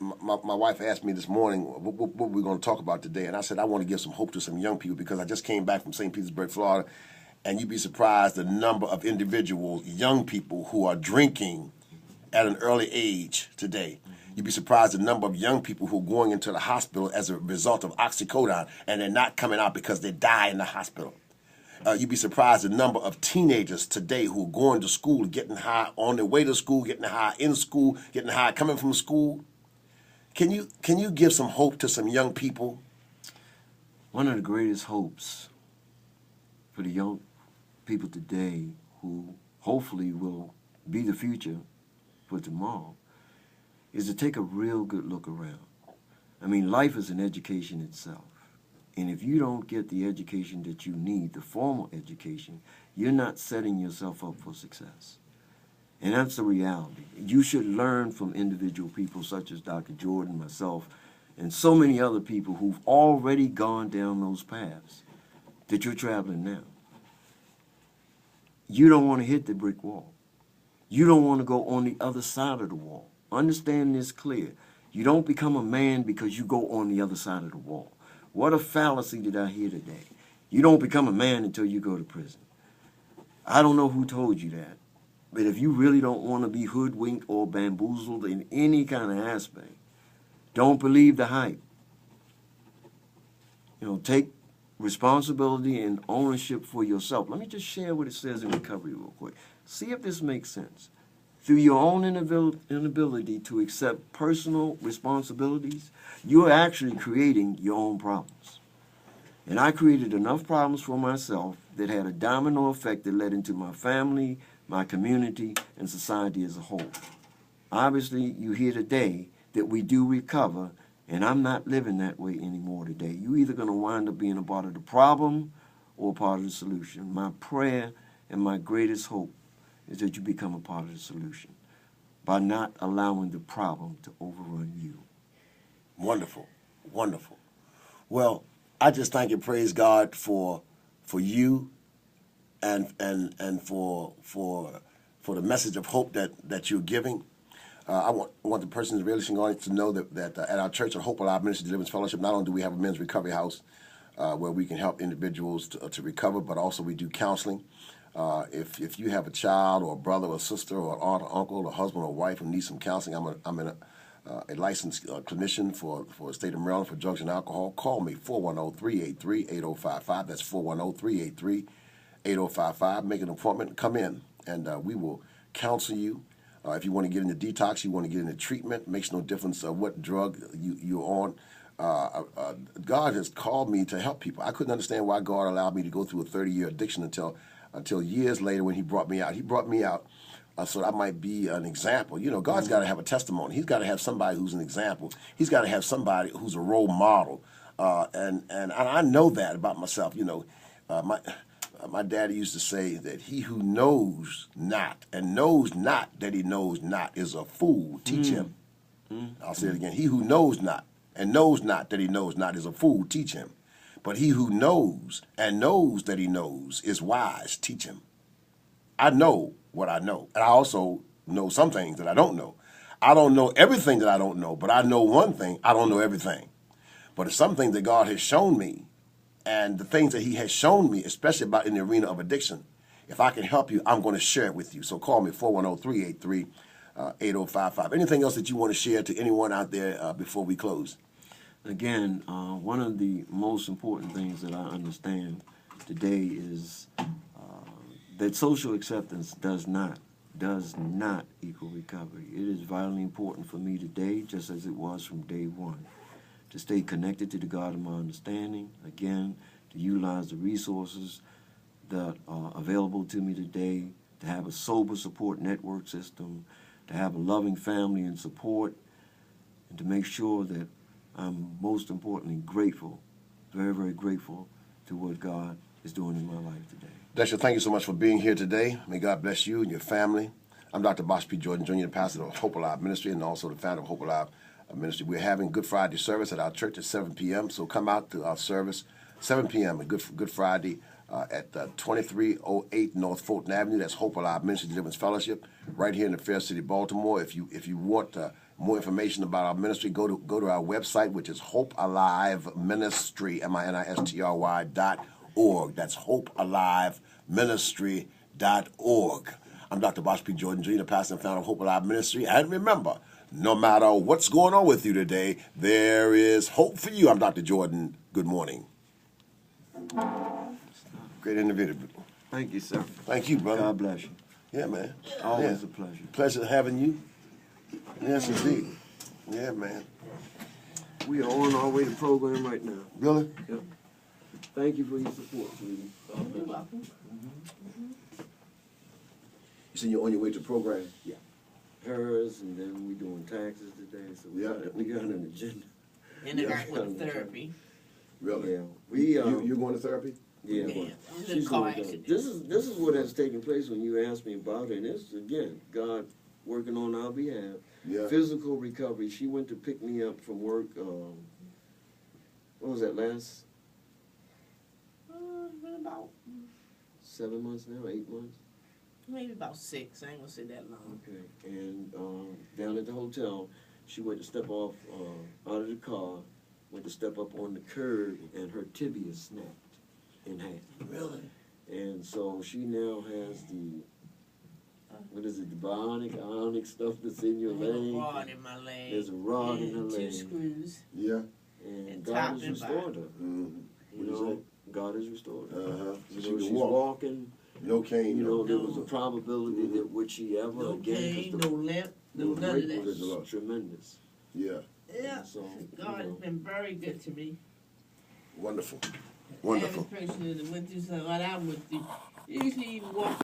my wife asked me this morning what we're going to talk about today, and I said I want to give some hope to some young people because I just came back from St. Petersburg, Florida, and you'd be surprised the number of individuals, young people, who are drinking at an early age today. You'd be surprised the number of young people who are going into the hospital as a result of oxycodone, and they're not coming out because they die in the hospital. You'd be surprised the number of teenagers today who are going to school, getting high on their way to school, getting high in school, getting high coming from school. Can you give some hope to some young people? One of the greatest hopes for the young people today, who hopefully will be the future for tomorrow, is to take a real good look around. I mean, life is an education itself. And if you don't get the education that you need, the formal education, you're not setting yourself up for success. And that's the reality. You should learn from individual people such as Dr. Jordan, myself, and so many other people who've already gone down those paths that you're traveling now. You don't want to hit the brick wall. You don't want to go on the other side of the wall. Understand this clear. You don't become a man because you go on the other side of the wall. What a fallacy did I hear today. You don't become a man until you go to prison. I don't know who told you that. But if you really don't want to be hoodwinked or bamboozled in any kind of aspect, don't believe the hype. Take responsibility and ownership for yourself. Let me just share what it says in recovery real quick. See if this makes sense. Through your own inability to accept personal responsibilities, you're actually creating your own problems. And I created enough problems for myself that had a domino effect that led into my family, my community, and society as a whole. Obviously, you hear today that we do recover, and I'm not living that way anymore today. You're either going to wind up being a part of the problem or a part of the solution. My prayer and my greatest hope is that you become a part of the solution by not allowing the problem to overrun you. Wonderful, wonderful. Well, I just thank and praise God for you and for the message of hope that you're giving. I want the person in the listening audience to know that at our church, at Hope Alive Ministry Deliverance Fellowship, not only do we have a men's recovery house where we can help individuals to recover, but also we do counseling. If you have a child or a brother or a sister or an aunt or uncle or husband or wife who needs some counseling, I'm a licensed clinician for the state of Maryland for drugs and alcohol. Call me, 410-383-8055. That's 410-383-8055. Make an appointment, come in, and we will counsel you. If you want to get into detox, you want to get into treatment, it makes no difference what drug you're on. God has called me to help people. I couldn't understand why God allowed me to go through a 30-year addiction until years later when he brought me out. He brought me out so I might be an example. God's got to have a testimony. He's got to have somebody who's an example. He's got to have somebody who's a role model. And I know that about myself. My daddy used to say that he who knows not and knows not that he knows not is a fool. Teach him. I'll say it again. He who knows not and knows not that he knows not is a fool. Teach him. But he who knows and knows that he knows is wise. Teach him. I know what I know. And I also know some things that I don't know. I don't know everything that I don't know, but I know one thing. I don't know everything. But it's some things that God has shown me, and the things that he has shown me, especially about in the arena of addiction, if I can help you, I'm going to share it with you. So call me, 410-383-8055. Anything else that you want to share to anyone out there before we close? Again, one of the most important things that I understand today is that social acceptance does not equal recovery. It is vitally important for me today, just as it was from day one, to stay connected to the God of my understanding, again, to utilize the resources that are available to me today, to have a sober support network system, to have a loving family and support, and to make sure that I'm most importantly grateful, very, very grateful to what God is doing in my life today. Dexter, thank you so much for being here today. May God bless you and your family. I'm Dr. Basha Jordan, Jr., the pastor of Hope Alive Ministry and also the founder of Hope Alive Ministry. We're having Good Friday service at our church at 7 p.m., so come out to our service, 7 p.m., Good Friday at 2308 North Fulton Avenue. That's Hope Alive Ministry Deliverance Fellowship right here in the fair city of Baltimore. If you want more information about our ministry, go to our website, which is Hope Alive Ministry, ministry.org. That's Hope Alive Ministry.org. I'm Dr. Basha Jordan, Jr., pastor and founder of Hope Alive Ministry. And remember, no matter what's going on with you today, there is hope for you. I'm Dr. Jordan. Good morning. Great individual. Thank you, sir. Thank you, brother. God bless you. Yeah, man. Always a pleasure. Pleasure having you. Yes, indeed. Yeah, man. We are on our way to program right now. Really? Yep. Thank you for your support, sweetie. You're welcome. You said you're on your way to the program? Yeah. Hers, and then we doing taxes today, so we got an agenda. And I got with therapy. Really? Yeah. You're going to therapy? Yeah. Yeah. She's In a car going to. accident. This is what has taken place when you asked me about it. And it's again God working on our behalf. Yeah. Physical recovery. She went to pick me up from work. What was that last? Been about 7 months now, 8 months. maybe about 6. I ain't gonna say that long. Okay. And down at the hotel, she went to step off out of the car, went to step up on the curb, and her tibia snapped in half. Really? And so she now has the, what is it, the ionic stuff that's in your I have a leg. rod in my leg. There's a rod in her and leg. 2 screws. Yeah. And And God top has and restored her. Mm-hmm. You know, God has restored her. Uh-huh. You She know, can she's walk. walking. No cane. You know, there No. was a probability that would she ever No again, cane, because no limp, no the none break of that. was tremendous. Yeah. Yeah. So, God has been very good to me. Wonderful. The Wonderful. average person that went through something like I went through, usually you walk